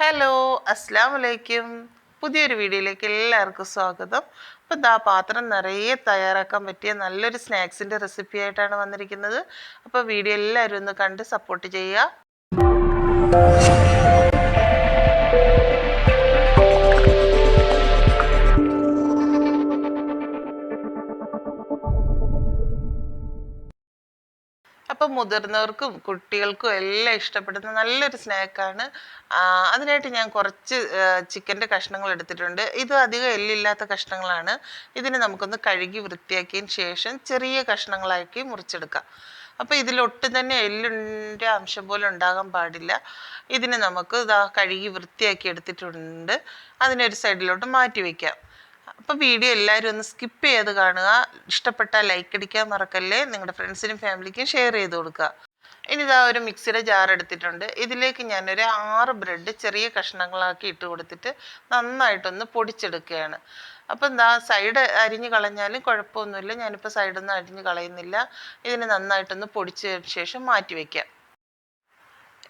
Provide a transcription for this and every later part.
Hello, അസ്സലാമു അലൈക്കും. പുതിയൊരു വീഡിയോയിലേക്ക് എല്ലാവർക്കും സ്വാഗതം. അപ്പോൾ ദാ പാത്രം നിറയെ തയ്യാറാക്കാൻ പറ്റിയ നല്ലൊരു സ്നാക്സിൻ്റെ റെസിപ്പി ആയിട്ടാണ് വന്നിരിക്കുന്നത്. അപ്പോൾ വീഡിയോ എല്ലാവരും ഒന്ന് കണ്ട് സപ്പോർട്ട് ചെയ്യുക. അപ്പം മുതിർന്നവർക്കും കുട്ടികൾക്കും എല്ലാം ഇഷ്ടപ്പെടുന്ന നല്ലൊരു സ്നാക്കാണ്. അതിനായിട്ട് ഞാൻ കുറച്ച് ചിക്കൻ്റെ കഷ്ണങ്ങൾ എടുത്തിട്ടുണ്ട്. ഇത് അധികം എല്ലില്ലാത്ത കഷ്ണങ്ങളാണ്. ഇതിനെ നമുക്കൊന്ന് കഴുകി വൃത്തിയാക്കിയതിന് ശേഷം ചെറിയ കഷ്ണങ്ങളാക്കി മുറിച്ചെടുക്കാം. അപ്പോൾ ഇതിലൊട്ടും തന്നെ എല്ലിൻ്റെ അംശം പോലും ഉണ്ടാകാൻ പാടില്ല. ഇതിനെ നമുക്ക് കഴുകി വൃത്തിയാക്കി എടുത്തിട്ടുണ്ട്. അതിനെ ഒരു സൈഡിലോട്ട് മാറ്റി വയ്ക്കാം. അപ്പോൾ വീഡിയോ എല്ലാവരും ഒന്ന് സ്കിപ്പ് ചെയ്ത് കാണുക. ഇഷ്ടപ്പെട്ടാൽ ലൈക്ക് അടിക്കാൻ മറക്കല്ലേ. നിങ്ങളുടെ ഫ്രണ്ട്സിനും ഫാമിലിക്കും ഷെയർ ചെയ്ത് കൊടുക്കുക. ഇനി ഇതാ ഒരു മിക്സിയുടെ ജാർ എടുത്തിട്ടുണ്ട്. ഇതിലേക്ക് ഞാനൊരു 6 ബ്രെഡ് ചെറിയ കഷ്ണങ്ങളാക്കി ഇട്ട് കൊടുത്തിട്ട് നന്നായിട്ടൊന്ന് പൊടിച്ചെടുക്കുകയാണ്. അപ്പം എന്താ സൈഡ് അരിഞ്ഞ് കളഞ്ഞാലും കുഴപ്പമൊന്നുമില്ല. ഞാനിപ്പോൾ സൈഡൊന്നും അരിഞ്ഞ് കളയുന്നില്ല. ഇതിനെ നന്നായിട്ടൊന്ന് പൊടിച്ചതിന് ശേഷം മാറ്റി വയ്ക്കാം.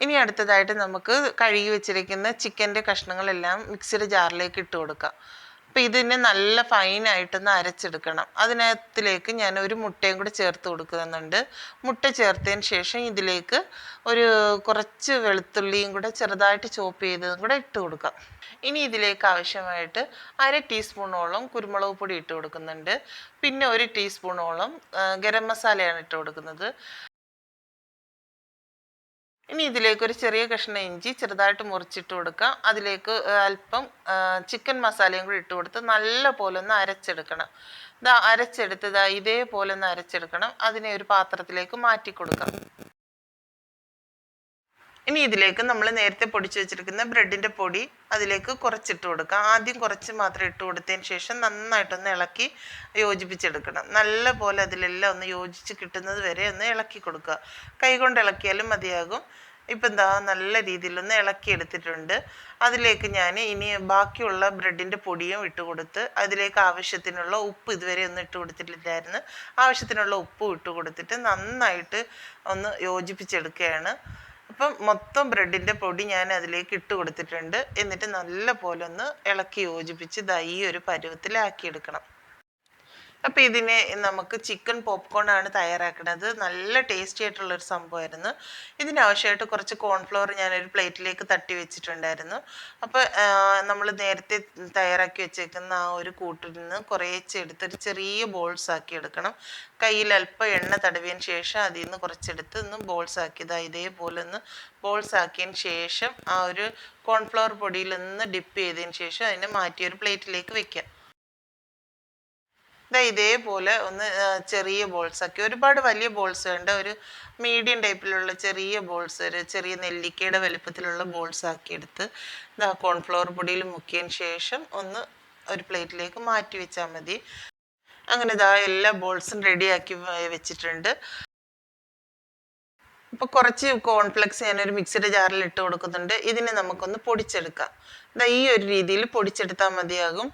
ഇനി അടുത്തതായിട്ട് നമുക്ക് കഴുകി വെച്ചിരിക്കുന്ന ചിക്കൻ്റെ കഷ്ണങ്ങളെല്ലാം മിക്സിയുടെ ജാറിലേക്ക് ഇട്ട് കൊടുക്കാം. അപ്പോൾ ഇതിനെ നല്ല ഫൈനായിട്ടൊന്ന് അരച്ചെടുക്കണം. അതിനകത്തിലേക്ക് ഞാൻ ഒരു മുട്ടയും കൂടി ചേർത്ത് കൊടുക്കുന്നുണ്ട്. മുട്ട ചേർത്തതിന് ശേഷം ഇതിലേക്ക് കുറച്ച് വെളുത്തുള്ളിയും കൂടെ ചെറുതായിട്ട് ചോപ്പ് ചെയ്തതും കൂടെ ഇട്ട് കൊടുക്കാം. ഇനി ഇതിലേക്ക് ആവശ്യമായിട്ട് 1/2 ടീസ്പൂണോളം കുരുമുളക് പൊടി ഇട്ട് കൊടുക്കുന്നുണ്ട്. പിന്നെ 1 ടീസ്പൂണോളം ഗരം മസാലയാണ് ഇട്ട് കൊടുക്കുന്നത്. ഇനി ഇതിലേക്ക് ഒരു ചെറിയ കഷ്ണം ഇഞ്ചി ചെറുതായിട്ട് മുറിച്ചിട്ട് കൊടുക്കാം. അതിലേക്ക് അല്പം ചിക്കൻ മസാലയും കൂടി ഇട്ട് കൊടുത്ത് നല്ല പോലെ ഒന്ന് അരച്ചെടുക്കണം. അരച്ചെടുത്തത് ഇതേപോലെ ഒന്ന് അരച്ചെടുക്കണം. അതിനെ ഒരു പാത്രത്തിലേക്ക് മാറ്റി കൊടുക്കാം. ഇനി ഇതിലേക്ക് നമ്മൾ നേരത്തെ പൊടിച്ച് വെച്ചിരിക്കുന്ന ബ്രെഡിൻ്റെ പൊടി അതിലേക്ക് കുറച്ചിട്ട് കൊടുക്കാം. ആദ്യം കുറച്ച് മാത്രം ഇട്ട് കൊടുത്തതിന് ശേഷം നന്നായിട്ടൊന്ന് ഇളക്കി യോജിപ്പിച്ചെടുക്കണം. നല്ല പോലെ അതിലെല്ലാം ഒന്ന് യോജിച്ച് കിട്ടുന്നത് വരെ ഒന്ന് ഇളക്കി കൊടുക്കുക. കൈകൊണ്ട് ഇളക്കിയാലും മതിയാകും. ഇപ്പം നല്ല രീതിയിലൊന്ന് ഇളക്കി എടുത്തിട്ടുണ്ട്. അതിലേക്ക് ഞാൻ ഇനി ബാക്കിയുള്ള ബ്രെഡിൻ്റെ പൊടിയും ഇട്ട് കൊടുത്ത് അതിലേക്ക് ആവശ്യത്തിനുള്ള ഉപ്പ് ഇതുവരെ ഒന്നും ഇട്ട് കൊടുത്തിട്ടില്ലായിരുന്നു. ആവശ്യത്തിനുള്ള ഉപ്പും ഇട്ട് കൊടുത്തിട്ട് നന്നായിട്ട് ഒന്ന് യോജിപ്പിച്ചെടുക്കുകയാണ്. അപ്പം മൊത്തം ബ്രെഡിൻ്റെ പൊടി ഞാൻ അതിലേക്ക് ഇട്ട് കൊടുത്തിട്ടുണ്ട്. എന്നിട്ട് നല്ല പോലെ ഒന്ന് ഇളക്കി യോജിപ്പിച്ച് ഈ ഒരു പരുവത്തിലാക്കിയെടുക്കണം. അപ്പോൾ ഇതിനെ നമുക്ക് ചിക്കൻ പോപ്കോൺ ആണ് തയ്യാറാക്കുന്നത്. നല്ല ടേസ്റ്റി ആയിട്ടുള്ളൊരു സംഭവമായിരുന്നു. ഇതിനാവശ്യമായിട്ട് കുറച്ച് കോൺഫ്ലവർ ഞാനൊരു പ്ലേറ്റിലേക്ക് തട്ടി വെച്ചിട്ടുണ്ടായിരുന്നു. അപ്പോൾ നമ്മൾ നേരത്തെ തയ്യാറാക്കി വെച്ചേക്കുന്ന ആ ഒരു കൂട്ടിൽ നിന്ന് കുറേശ്ശെ എടുത്തൊരു ചെറിയ ബോൾസ് ആക്കി എടുക്കണം. കയ്യിൽ അല്പം എണ്ണ തടവിയതിന് ശേഷം അതിൽ നിന്ന് കുറച്ചെടുത്ത് ഒന്ന് ബോൾസ് ആക്കിയതാണ്. ഇതേപോലെ ഒന്ന് ബോൾസ് ആക്കിയതിന് ശേഷം ആ ഒരു കോൺഫ്ലവർ പൊടിയിലൊന്ന് ഡിപ്പ് ചെയ്തതിന് ശേഷം അതിനെ മാറ്റി ഒരു പ്ലേറ്റിലേക്ക് വെക്കാം. ഇതേപോലെ ഒന്ന് ചെറിയ ബോൾസ് ആക്കി, ഒരുപാട് വലിയ ബോൾസ് വേണ്ട, ഒരു മീഡിയം ടൈപ്പിലുള്ള ചെറിയ ബോൾസ്, ഒരു ചെറിയ നെല്ലിക്കയുടെ വലുപ്പത്തിലുള്ള ബോൾസ് ആക്കി എടുത്ത് കോൺഫ്ലവർ പൊടിയിൽ മുക്കിയതിന് ശേഷം ഒന്ന് ഒരു പ്ലേറ്റിലേക്ക് മാറ്റി വെച്ചാൽ മതി. അങ്ങനെ എല്ലാ ബോൾസും റെഡിയാക്കി വെച്ചിട്ടുണ്ട്. ഇപ്പോൾ കുറച്ച് കോൺഫ്ലെക്സ് ഞാനൊരു മിക്സിയുടെ ജാറിൽ ഇട്ട് കൊടുക്കുന്നുണ്ട്. ഇതിനെ നമുക്കൊന്ന് പൊടിച്ചെടുക്കാം. ഈ ഒരു രീതിയിൽ പൊടിച്ചെടുത്താൽ മതിയാകും.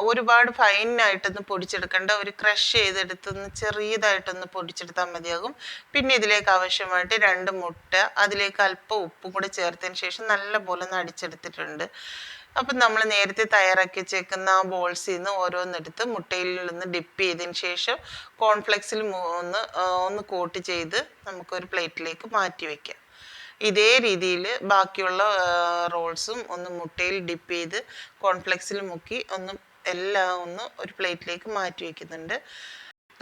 ഒരുപാട് ഫൈനായിട്ടൊന്ന് പൊടിച്ചെടുക്കേണ്ട, ഒരു ക്രഷ് ചെയ്തെടുത്തൊന്ന് ചെറിയതായിട്ടൊന്ന് പൊടിച്ചെടുത്താൽ മതിയാകും. പിന്നെ ഇതിലേക്ക് ആവശ്യമായിട്ട് 2 മുട്ട, അതിലേക്ക് അല്പം ഉപ്പും കൂടെ ചേർത്തതിന് ശേഷം നല്ല പോലെ ഒന്ന് അടിച്ചെടുത്തിട്ടുണ്ട്. അപ്പം നമ്മൾ നേരത്തെ തയ്യാറാക്കി വെച്ചേക്കുന്ന ആ ബോൾസിൽ നിന്ന് ഓരോന്നെടുത്ത് മുട്ടയിൽ ഒന്ന് ഡിപ്പ് ചെയ്തതിന് ശേഷം കോൺഫ്ലെക്സിൽ ഒന്ന് കോട്ട് ചെയ്ത് നമുക്കൊരു പ്ലേറ്റിലേക്ക് മാറ്റി വയ്ക്കാം. ഇതേ രീതിയിൽ ബാക്കിയുള്ള റോൾസും ഒന്ന് മുട്ടയിൽ ഡിപ്പ് ചെയ്ത് കോൺഫ്ലെക്സിൽ മുക്കി എല്ലാം ഒരു പ്ലേറ്റിലേക്ക് മാറ്റി വയ്ക്കുന്നുണ്ട്.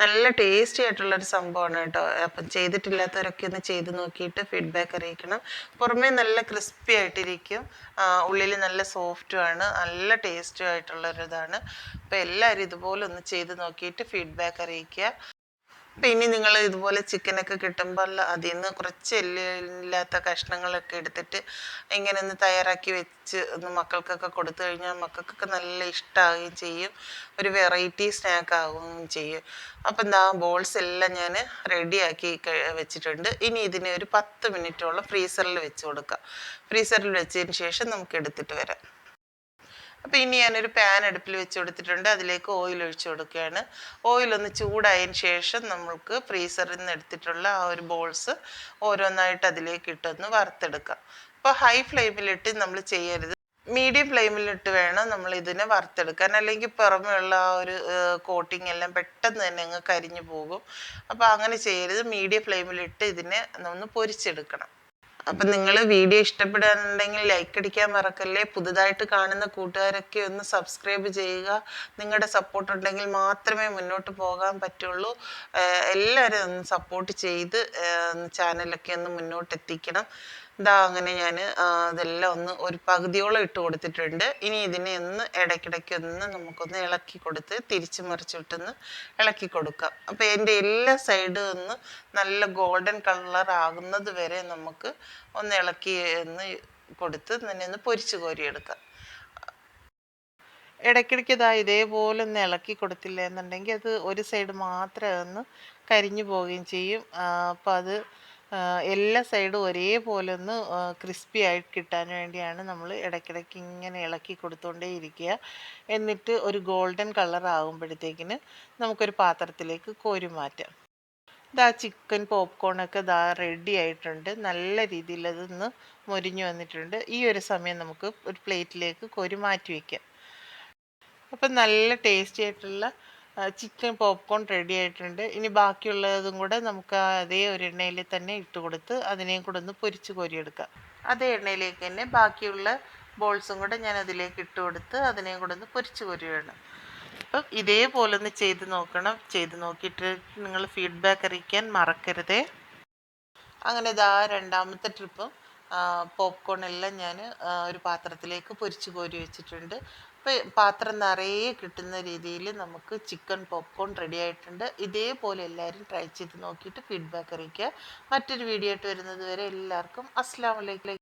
നല്ല ടേസ്റ്റി ആയിട്ടുള്ളൊരു സംഭവമാണ് കേട്ടോ. അപ്പം ചെയ്തിട്ടില്ലാത്തവരൊക്കെ ഒന്ന് ചെയ്ത് നോക്കിയിട്ട് ഫീഡ്ബാക്ക് അറിയിക്കണം. പുറമേ നല്ല ക്രിസ്പി ആയിട്ടിരിക്കും, ഉള്ളിൽ നല്ല സോഫ്റ്റുമാണ്, നല്ല ടേസ്റ്റും ആയിട്ടുള്ളൊരിതാണ്. അപ്പോൾ എല്ലാവരും ഇതുപോലെ ഒന്ന് ചെയ്ത് നോക്കിയിട്ട് ഫീഡ്ബാക്ക് അറിയിക്കുക. അപ്പം ഇനി നിങ്ങൾ ഇതുപോലെ ചിക്കനൊക്കെ കിട്ടുമ്പോൾ അതിൽ നിന്ന് കുറച്ച് എല്ലില്ലാത്ത കഷ്ണങ്ങളൊക്കെ എടുത്തിട്ട് ഇങ്ങനെ ഒന്ന് തയ്യാറാക്കി വെച്ച് ഒന്ന് മക്കൾക്കൊക്കെ കൊടുത്തു കഴിഞ്ഞാൽ മക്കൾക്കൊക്കെ നല്ല ഇഷ്ടമാവുകയും ചെയ്യും, ഒരു വെറൈറ്റി സ്നാക്ക് ആവുകയും ചെയ്യും. അപ്പം ബോൾസ് എല്ലാം ഞാൻ റെഡിയാക്കി വെച്ചിട്ടുണ്ട്. ഇനി ഇതിനെ ഒരു 10 മിനിറ്റോളം ഫ്രീസറിൽ വെച്ച് കൊടുക്കാം. ഫ്രീസറിൽ വെച്ചതിന് ശേഷം നമുക്ക് എടുത്തിട്ട് വരാം. അപ്പോൾ ഇനി ഞാനൊരു പാൻ അടുപ്പിൽ വെച്ച് കൊടുത്തിട്ടുണ്ട്. അതിലേക്ക് ഓയിൽ ഒഴിച്ച് കൊടുക്കുകയാണ്. ഓയിലൊന്ന് ചൂടായതിന് ശേഷം നമുക്ക് ഫ്രീസറിൽ നിന്ന് എടുത്തിട്ടുള്ള ആ ഒരു ബോൾസ് ഓരോന്നായിട്ട് അതിലേക്ക് ഇട്ടൊന്ന് വറുത്തെടുക്കാം. അപ്പോൾ ഹൈ ഫ്ലെയിമിലിട്ട് നമ്മൾ ചെയ്യരുത്, മീഡിയം ഫ്ലെയിമിലിട്ട് വേണം നമ്മൾ ഇതിനെ വറുത്തെടുക്കാൻ, അല്ലെങ്കിൽ പുറമെയുള്ള ആ ഒരു കോട്ടിങ് എല്ലാം പെട്ടെന്ന് തന്നെ അങ്ങ് കരിഞ്ഞു പോകും. അപ്പോൾ അങ്ങനെ ചെയ്യരുത്, മീഡിയം ഫ്ലെയിമിലിട്ട് ഇതിനെ ഒന്ന് പൊരിച്ചെടുക്കണം. അപ്പം നിങ്ങൾ വീഡിയോ ഇഷ്ടപ്പെടാനുണ്ടെങ്കിൽ ലൈക്ക് അടിക്കാൻ മറക്കല്ലേ. പുതുതായിട്ട് കാണുന്ന കൂട്ടുകാരൊക്കെ ഒന്ന് സബ്സ്ക്രൈബ് ചെയ്യുക. നിങ്ങളുടെ സപ്പോർട്ട് ഉണ്ടെങ്കിൽ മാത്രമേ മുന്നോട്ട് പോകാൻ പറ്റുള്ളൂ. എല്ലാവരും ഒന്ന് സപ്പോർട്ട് ചെയ്ത് ചാനലൊക്കെ ഒന്ന് മുന്നോട്ട് എത്തിക്കണം. ഇതാ അങ്ങനെ ഞാൻ ഇതെല്ലാം ഒന്ന് ഒരു പകുതിയോളം ഇട്ട് കൊടുത്തിട്ടുണ്ട്. ഇനി ഇതിനെ ഒന്ന് ഇടയ്ക്കിടയ്ക്ക് ഒന്ന് നമുക്കൊന്ന് ഇളക്കി കൊടുത്ത് തിരിച്ച് മറിച്ചിട്ടൊന്ന് ഇളക്കി കൊടുക്കാം. അപ്പോൾ എൻ്റെ എല്ലാ സൈഡും ഒന്ന് നല്ല ഗോൾഡൻ കളർ ആകുന്നത് വരെ നമുക്ക് ഒന്ന് ഇളക്കി ഒന്ന് കൊടുത്ത് തന്നെ ഒന്ന് പൊരിച്ച് കോരിയെടുക്കാം. ഇടയ്ക്കിടയ്ക്ക് ഇതാ ഇതേപോലെ ഒന്ന് ഇളക്കി കൊടുത്തില്ല എന്നുണ്ടെങ്കിൽ അത് ഒരു സൈഡ് മാത്രമേ ഒന്ന് കരിഞ്ഞു പോവുകയും ചെയ്യും. അപ്പോൾ അത് എല്ലാ സൈഡും ഒരേപോലെ ഒന്ന് ക്രിസ്പി ആയിട്ട് കിട്ടാൻ വേണ്ടിയാണ് നമ്മൾ ഇടയ്ക്കിടയ്ക്ക് ഇങ്ങനെ ഇളക്കി കൊടുത്തുകൊണ്ടേ ഇരിക്കുക. എന്നിട്ട് ഒരു ഗോൾഡൻ കളർ ആകുമ്പോഴത്തേക്കിന് നമുക്കൊരു പാത്രത്തിലേക്ക് കോരി മാറ്റാം. ഇതാ ചിക്കൻ പോപ്കോണൊക്കെ ഇതാ റെഡി ആയിട്ടുണ്ട്. നല്ല രീതിയിൽ അതൊന്ന് മൊരിഞ്ഞു വന്നിട്ടുണ്ട്. ഈ ഒരു സമയം നമുക്ക് ഒരു പ്ലേറ്റിലേക്ക് കോരി മാറ്റി വയ്ക്കാം. അപ്പം നല്ല ടേസ്റ്റി ആയിട്ടുള്ള ചിക്കൻ പോപ്കോൺ റെഡി ആയിട്ടുണ്ട്. ഇനി ബാക്കിയുള്ളതും കൂടെ നമുക്ക് അതേ ഒരു എണ്ണയിൽ തന്നെ ഇട്ട് കൊടുത്ത് അതിനെയും കൂടെ ഒന്ന് പൊരിച്ച് കോരിയെടുക്കാം. അതേ എണ്ണയിലേക്ക് തന്നെ ബാക്കിയുള്ള ബോൾസും കൂടെ ഞാൻ അതിലേക്ക് ഇട്ട് കൊടുത്ത് അതിനെയും കൂടെ ഒന്ന് പൊരിച്ച് കോരി വേണം. അപ്പം ഇതേപോലെ ഒന്ന് ചെയ്ത് നോക്കണം. ചെയ്ത് നോക്കിയിട്ട് നിങ്ങൾ ഫീഡ്ബാക്ക് അറിയിക്കാൻ മറക്കരുതേ. അങ്ങനെ ഇതാ രണ്ടാമത്തെ ട്രിപ്പും പോപ്കോൺ എല്ലാം ഞാൻ ഒരു പാത്രത്തിലേക്ക് പൊരിച്ച് കോരി വെച്ചിട്ടുണ്ട്. അപ്പോൾ പാത്രം നിറയെ കിട്ടുന്ന രീതിയിൽ നമുക്ക് ചിക്കൻ പോപ്കോൺ റെഡി ആയിട്ടുണ്ട്. ഇതേപോലെ എല്ലാവരും ട്രൈ ചെയ്ത് നോക്കിയിട്ട് ഫീഡ്ബാക്ക് അറിയിക്കുക. മറ്റൊരു വീഡിയോ ആയിട്ട് വരുന്നത് വരെ എല്ലാവർക്കും അസ്സലാമു അലൈക്കും.